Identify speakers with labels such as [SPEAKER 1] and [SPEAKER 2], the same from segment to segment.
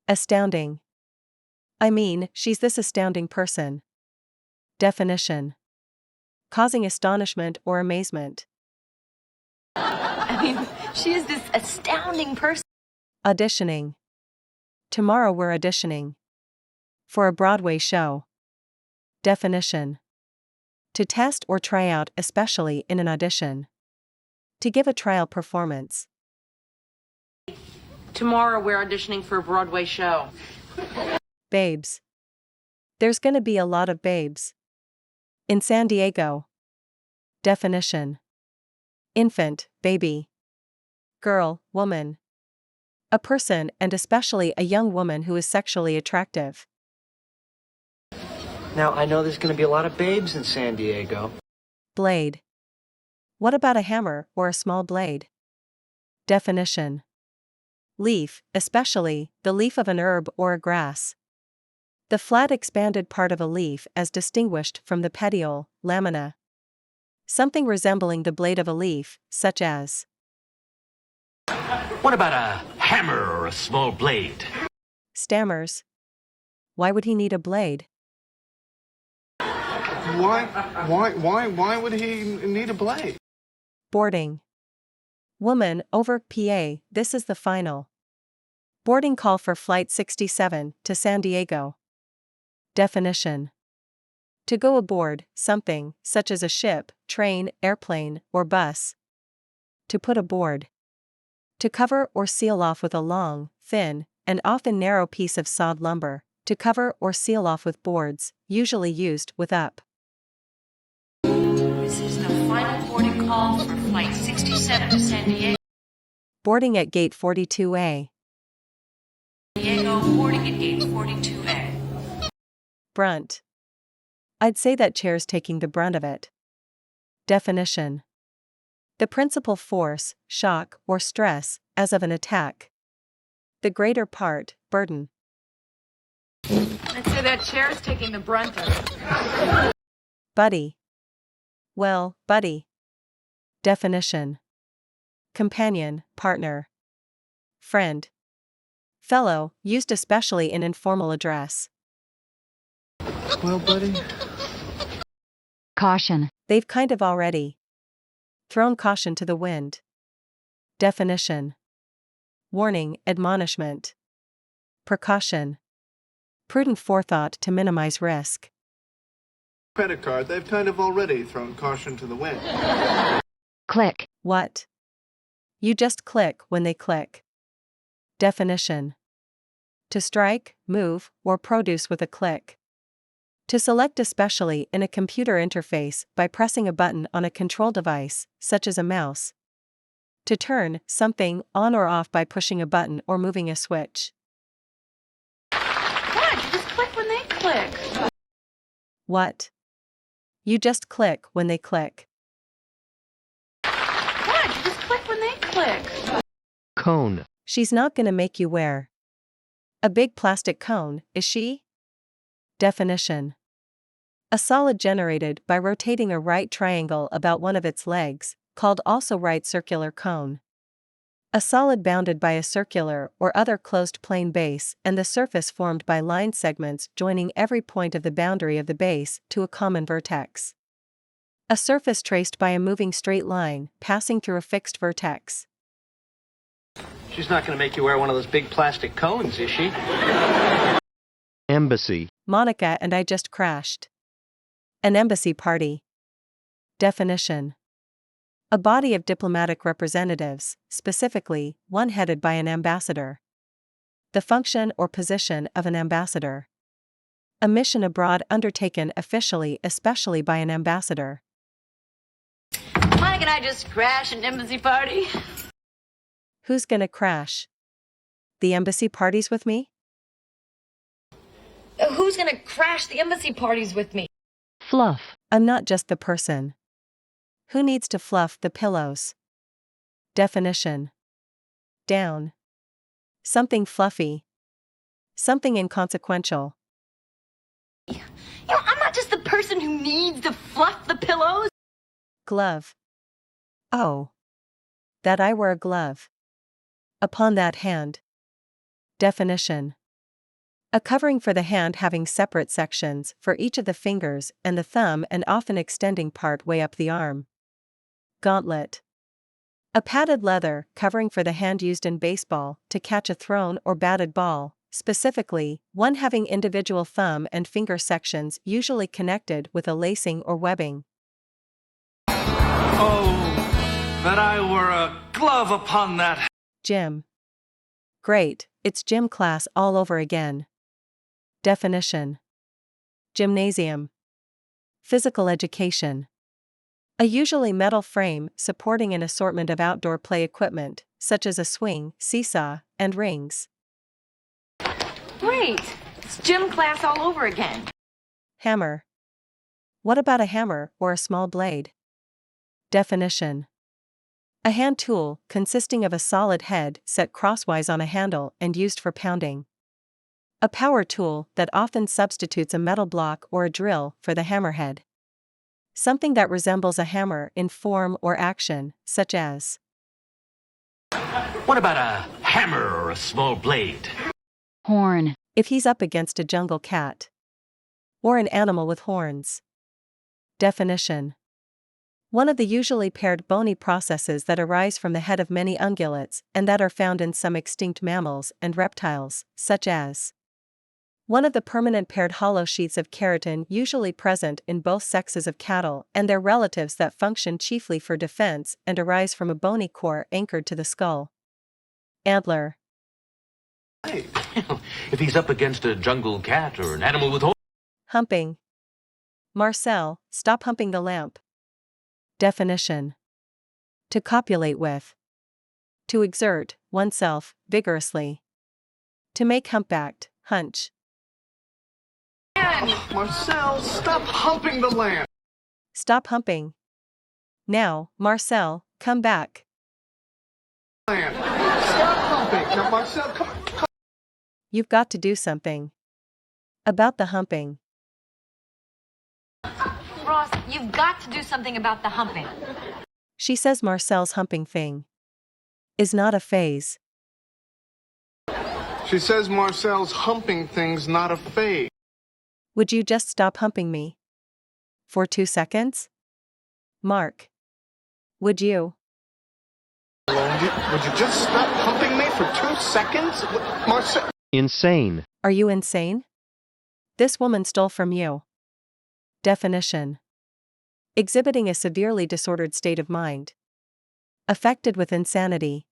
[SPEAKER 1] Astounding. I mean, she's this astounding person. Definition. Causing astonishment or amazement.
[SPEAKER 2] She is this astounding person.
[SPEAKER 1] Auditioning. Tomorrow we're auditioning. For a Broadway show. Definition. To test or try out, especially in an audition. To give a trial performance.
[SPEAKER 2] Tomorrow we're auditioning for a Broadway show.
[SPEAKER 1] Babes. There's gonna be a lot of babes. In San Diego. Definition. Infant, baby. Girl, woman. A person, and especially a young woman who is sexually attractive.
[SPEAKER 3] Now, I know there's going to be a lot of babes in San Diego.
[SPEAKER 1] Blade. What about a hammer or a small blade? Definition. Leaf, especially the leaf of an herb or a grass. The flat expanded part of a leaf as distinguished from the petiole, lamina. Something resembling the blade of a leaf, such as.
[SPEAKER 4] What about a hammer or a small blade?
[SPEAKER 1] Stammers. Why would he need a blade?
[SPEAKER 5] Why would he need a blade?
[SPEAKER 1] Boarding. Woman over PA, this is the final. Boarding call for Flight 67 to San Diego. Definition. To go aboard something, such as a ship, train, airplane, or bus. To put aboard. To cover or seal off with a long, thin, and often narrow piece of sawed lumber. To cover or seal off with boards, usually used with up.
[SPEAKER 2] This is the final boarding call for Flight 67 to San Diego.
[SPEAKER 1] Boarding at Gate 42A.
[SPEAKER 2] Boarding at Gate 42A.
[SPEAKER 1] Brunt. I'd say that chair's taking the brunt of it. Definition. The principal force, shock, or stress, as of an attack. The greater part, burden.
[SPEAKER 2] I'd say that chair's taking the brunt of it.
[SPEAKER 1] Buddy. Well, buddy. Definition. Companion, partner. Friend. Fellow, used especially in informal address.
[SPEAKER 5] Well, buddy.
[SPEAKER 6] Caution.
[SPEAKER 1] They've kind of already thrown caution to the wind. Definition. Warning, admonishment. Precaution. Prudent forethought to minimize risk.
[SPEAKER 5] Credit card, they've kind of already thrown caution to the wind.
[SPEAKER 6] Click.
[SPEAKER 1] What? You just click when they click. Definition. To strike, move, or produce with a click. To select especially in a computer interface by pressing a button on a control device, such as a mouse. To turn something on or off by pushing a button or moving a switch.
[SPEAKER 2] What? You just click when they click.
[SPEAKER 1] What? You just click when they click.
[SPEAKER 2] What? You just click when they click.
[SPEAKER 3] Cone.
[SPEAKER 1] She's not gonna make you wear a big plastic cone, is she? Definition. A solid generated by rotating a right triangle about one of its legs, called also right circular cone. A solid bounded by a circular or other closed plane base and the surface formed by line segments joining every point of the boundary of the base to a common vertex. A surface traced by a moving straight line passing through a fixed vertex.
[SPEAKER 3] She's not going to make you wear one of those big plastic cones, is she?
[SPEAKER 7] Embassy.
[SPEAKER 1] Monica and I just crashed. An embassy party. Definition. A body of diplomatic representatives, specifically, one headed by an ambassador. The function or position of an ambassador. A mission abroad undertaken officially, especially by an ambassador.
[SPEAKER 2] Monica and I just crashed an embassy party.
[SPEAKER 1] Who's gonna crash? The embassy parties with me?
[SPEAKER 2] Who's gonna crash the embassy parties with me?
[SPEAKER 6] Fluff.
[SPEAKER 1] I'm not just the person. Who needs to fluff the pillows? Definition. Down. Something fluffy. Something inconsequential.
[SPEAKER 2] I'm not just the person who needs to fluff the pillows.
[SPEAKER 1] Glove. Oh. That I wear a glove. Upon that hand. Definition. A covering for the hand having separate sections for each of the fingers and the thumb and often extending part way up the arm. Gauntlet. A padded leather covering for the hand used in baseball to catch a thrown or batted ball, specifically, one having individual thumb and finger sections usually connected with a lacing or webbing.
[SPEAKER 4] Oh, that I were a glove upon that.
[SPEAKER 1] Gym. Great, it's gym class all over again. Definition. Gymnasium. Physical education. A usually metal frame supporting an assortment of outdoor play equipment, such as a swing, seesaw, and rings.
[SPEAKER 2] Great! It's gym class all over again.
[SPEAKER 1] Hammer. What about a hammer or a small blade? Definition. A hand tool consisting of a solid head set crosswise on a handle and used for pounding. A power tool that often substitutes a metal block or a drill for the hammerhead. Something that resembles a hammer in form or action, such as.
[SPEAKER 4] What about a hammer or a small blade?
[SPEAKER 6] Horn.
[SPEAKER 1] If he's up against a jungle cat. Or an animal with horns. Definition. One of the usually paired bony processes that arise from the head of many ungulates and that are found in some extinct mammals and reptiles, such as. One of the permanent paired hollow sheaths of keratin usually present in both sexes of cattle and their relatives that function chiefly for defense and arise from a bony core anchored to the skull. Antler.
[SPEAKER 4] Hey, if he's up against a jungle cat or an animal with horns.
[SPEAKER 1] Humping. Marcel, stop humping the lamp. Definition. To copulate with. To exert oneself vigorously. To make humpbacked, hunch.
[SPEAKER 5] Marcel, stop humping the lamp.
[SPEAKER 1] Stop humping. Now, Marcel, come back.
[SPEAKER 5] Stop humping. Now, Marcel, come on.
[SPEAKER 1] You've got to do something. About the humping.
[SPEAKER 2] Ross, you've got to do something about the humping.
[SPEAKER 1] She says Marcel's humping thing is not a phase.
[SPEAKER 5] She says Marcel's humping thing's not a phase.
[SPEAKER 1] Would you just stop humping me? For 2 seconds? Mark. Would you?
[SPEAKER 5] Would you just stop humping me for 2 seconds? Marcel.
[SPEAKER 7] Insane.
[SPEAKER 1] Are you insane? This woman stole from you. Definition. Exhibiting a severely disordered state of mind. Affected with insanity.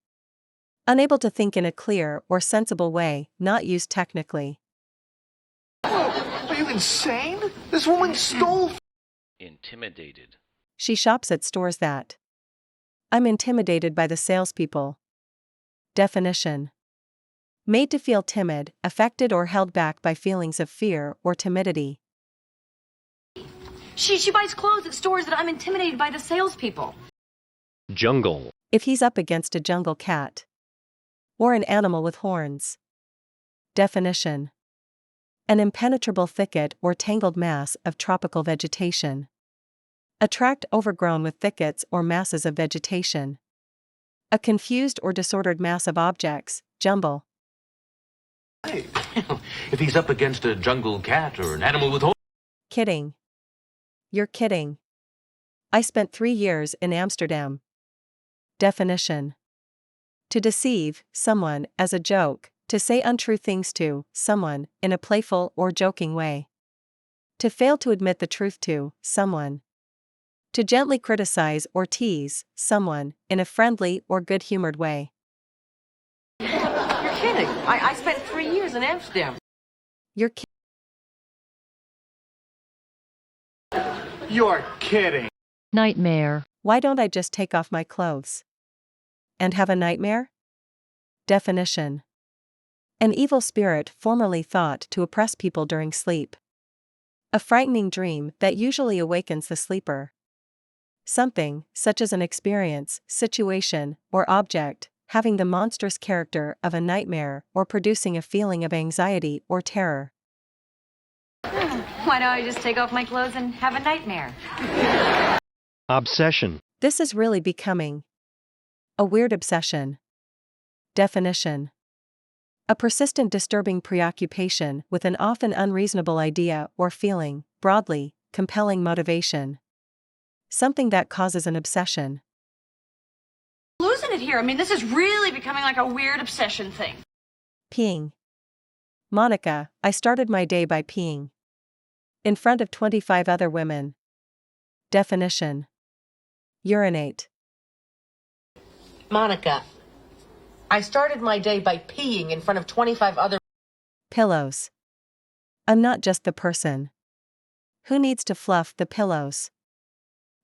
[SPEAKER 1] Unable to think in a clear or sensible way, not used technically.
[SPEAKER 5] Are you insane? This woman stole.
[SPEAKER 4] Intimidated.
[SPEAKER 1] She shops at stores that. I'm intimidated by the salespeople. Definition. Made to feel timid, affected or held back by feelings of fear or timidity.
[SPEAKER 2] She buys clothes at stores that I'm intimidated by the salespeople.
[SPEAKER 7] Jungle.
[SPEAKER 1] If he's up against a jungle cat. Or an animal with horns. Definition. An impenetrable thicket or tangled mass of tropical vegetation. A tract overgrown with thickets or masses of vegetation. A confused or disordered mass of objects, jumble.
[SPEAKER 4] Hey, if he's up against a jungle cat or an animal with horns.
[SPEAKER 1] Kidding. You're kidding. I spent 3 years in Amsterdam. Definition. To deceive someone as a joke, to say untrue things to someone in a playful or joking way. To fail to admit the truth to someone. To gently criticize or tease someone in a friendly or good-humored way.
[SPEAKER 2] You're kidding. I spent 3 years in Amsterdam.
[SPEAKER 1] You're
[SPEAKER 5] You're kidding.
[SPEAKER 6] Nightmare.
[SPEAKER 1] Why don't I just take off my clothes? And have a nightmare? Definition. An evil spirit formerly thought to oppress people during sleep. A frightening dream that usually awakens the sleeper. Something, such as an experience, situation, or object, having the monstrous character of a nightmare or producing a feeling of anxiety or terror.
[SPEAKER 2] Why don't I just take off my clothes and have a nightmare?
[SPEAKER 7] Obsession.
[SPEAKER 1] This is really becoming a weird obsession. Definition. A persistent disturbing preoccupation with an often unreasonable idea or feeling, broadly, compelling motivation. Something that causes an obsession.
[SPEAKER 2] Losing it here. I mean, this is really becoming like a weird obsession thing.
[SPEAKER 1] Peeing. Monica, I started my day by peeing. In front of 25 other women. Definition. Urinate.
[SPEAKER 8] Monica, I started my day by peeing in front of 25 other
[SPEAKER 1] Pillows. I'm not just the person. Who needs to fluff the pillows?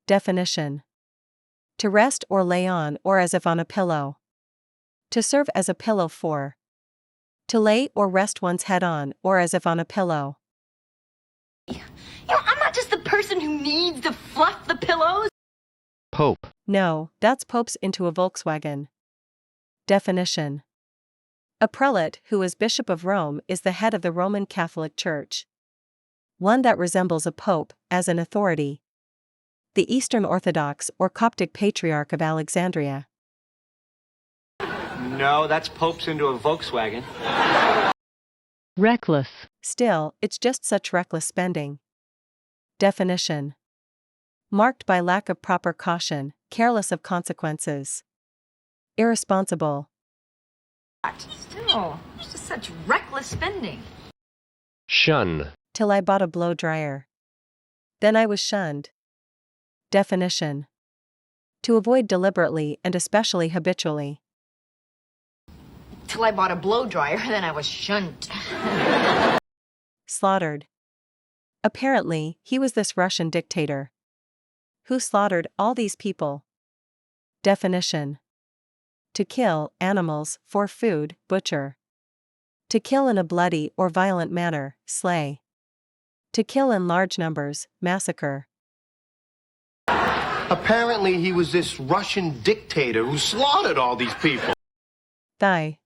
[SPEAKER 1] Definition. To rest or lay on or as if on a pillow. To serve as a pillow for. To lay or rest one's head on or as if on a pillow.
[SPEAKER 2] I'm not just the person who needs to fluff the pillows.
[SPEAKER 7] Pope.
[SPEAKER 1] No, that's popes into a Volkswagen. Definition. A prelate who as Bishop of Rome is the head of the Roman Catholic Church. One that resembles a pope as an authority. The Eastern Orthodox or Coptic Patriarch of Alexandria.
[SPEAKER 3] No, that's popes into a Volkswagen.
[SPEAKER 6] Reckless.
[SPEAKER 1] Still, it's just such reckless spending. Definition. Marked by lack of proper caution, careless of consequences. Irresponsible.
[SPEAKER 2] Still, it's just such reckless spending.
[SPEAKER 7] Shun.
[SPEAKER 1] Till I bought a blow dryer. Then I was shunned. Definition. To avoid deliberately and especially habitually.
[SPEAKER 2] Till I bought a blow dryer, then I was shunned.
[SPEAKER 1] Slaughtered. Apparently, he was this Russian dictator. Who slaughtered all these people? Definition. To kill animals for food, butcher. To kill in a bloody or violent manner, slay. To kill in large numbers, massacre.
[SPEAKER 5] Apparently he was this Russian dictator who slaughtered all these people.
[SPEAKER 1] Thigh.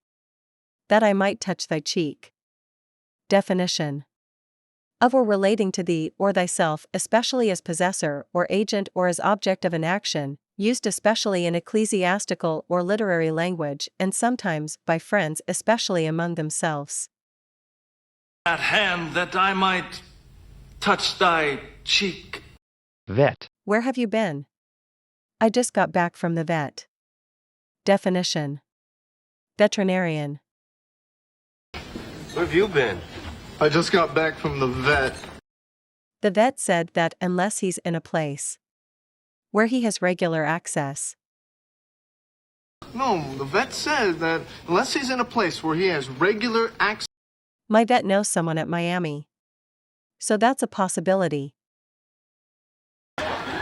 [SPEAKER 1] That I might touch thy cheek. Definition. Of or relating to thee or thyself, especially as possessor or agent or as object of an action, used especially in ecclesiastical or literary language and sometimes by friends especially among themselves.
[SPEAKER 9] That hand that I might touch thy cheek.
[SPEAKER 7] Vet.
[SPEAKER 1] Where have you been? I just got back from the vet. Definition. Veterinarian.
[SPEAKER 5] Where have you been? I just got back from the vet.
[SPEAKER 1] The vet said that unless he's in a place where he has regular access.
[SPEAKER 5] No, the vet said that unless he's in a place where he has regular access.
[SPEAKER 1] My vet knows someone at Miami. So that's a possibility.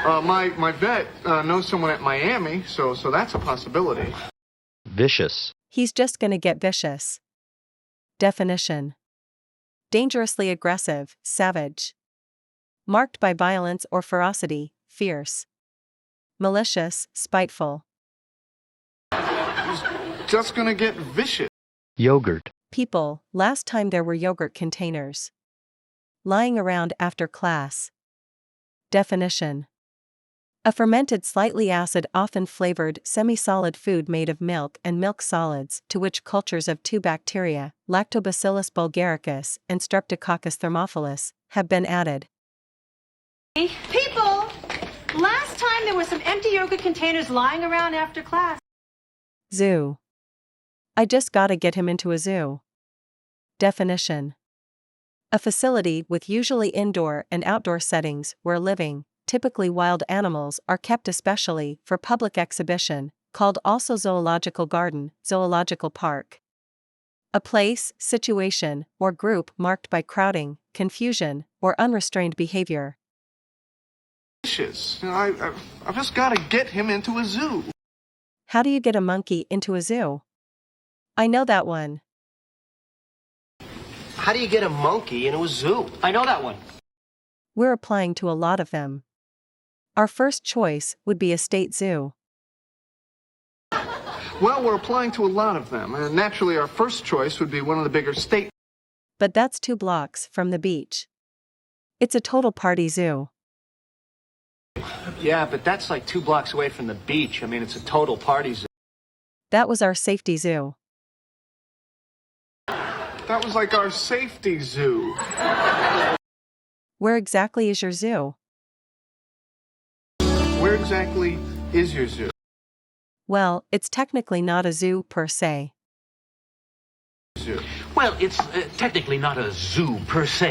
[SPEAKER 5] My vet knows someone at Miami, so that's a possibility.
[SPEAKER 7] Vicious.
[SPEAKER 1] He's just gonna get vicious. Definition. Dangerously aggressive, savage. Marked by violence or ferocity, fierce. Malicious, spiteful.
[SPEAKER 5] He's just gonna get vicious.
[SPEAKER 7] Yogurt.
[SPEAKER 1] People, last time there were yogurt containers lying around after class. Definition. A fermented slightly acid often flavored semi-solid food made of milk and milk solids to which cultures of two bacteria, Lactobacillus bulgaricus and Streptococcus thermophilus, have been added.
[SPEAKER 2] People, last time there were some empty yogurt containers lying around after class.
[SPEAKER 1] Zoo. I just gotta get him into a zoo. Definition. A facility with usually indoor and outdoor settings where living, typically wild animals are kept especially for public exhibition, called also zoological garden, zoological park. A place, situation, or group marked by crowding, confusion, or unrestrained behavior.
[SPEAKER 5] Vicious. I've just gotta get him into a zoo.
[SPEAKER 1] How do you get a monkey into a zoo? I know that one.
[SPEAKER 3] How do you get a monkey into a zoo? I know that one.
[SPEAKER 1] We're applying to a lot of them. Our first choice would be a state zoo.
[SPEAKER 5] Well, we're applying to a lot of them, and naturally our first choice would be one of the bigger state.
[SPEAKER 1] But that's 2 blocks from the beach. It's a total party zoo.
[SPEAKER 3] Yeah, but that's like 2 blocks away from the beach. I mean, it's a total party zoo.
[SPEAKER 1] That was our safety zoo.
[SPEAKER 5] That was like our safety zoo.
[SPEAKER 1] Where exactly is your zoo?
[SPEAKER 5] Where exactly is your zoo?
[SPEAKER 1] Well, it's technically not a zoo per se.
[SPEAKER 5] Zoo.
[SPEAKER 4] Well, it's technically not a zoo per se.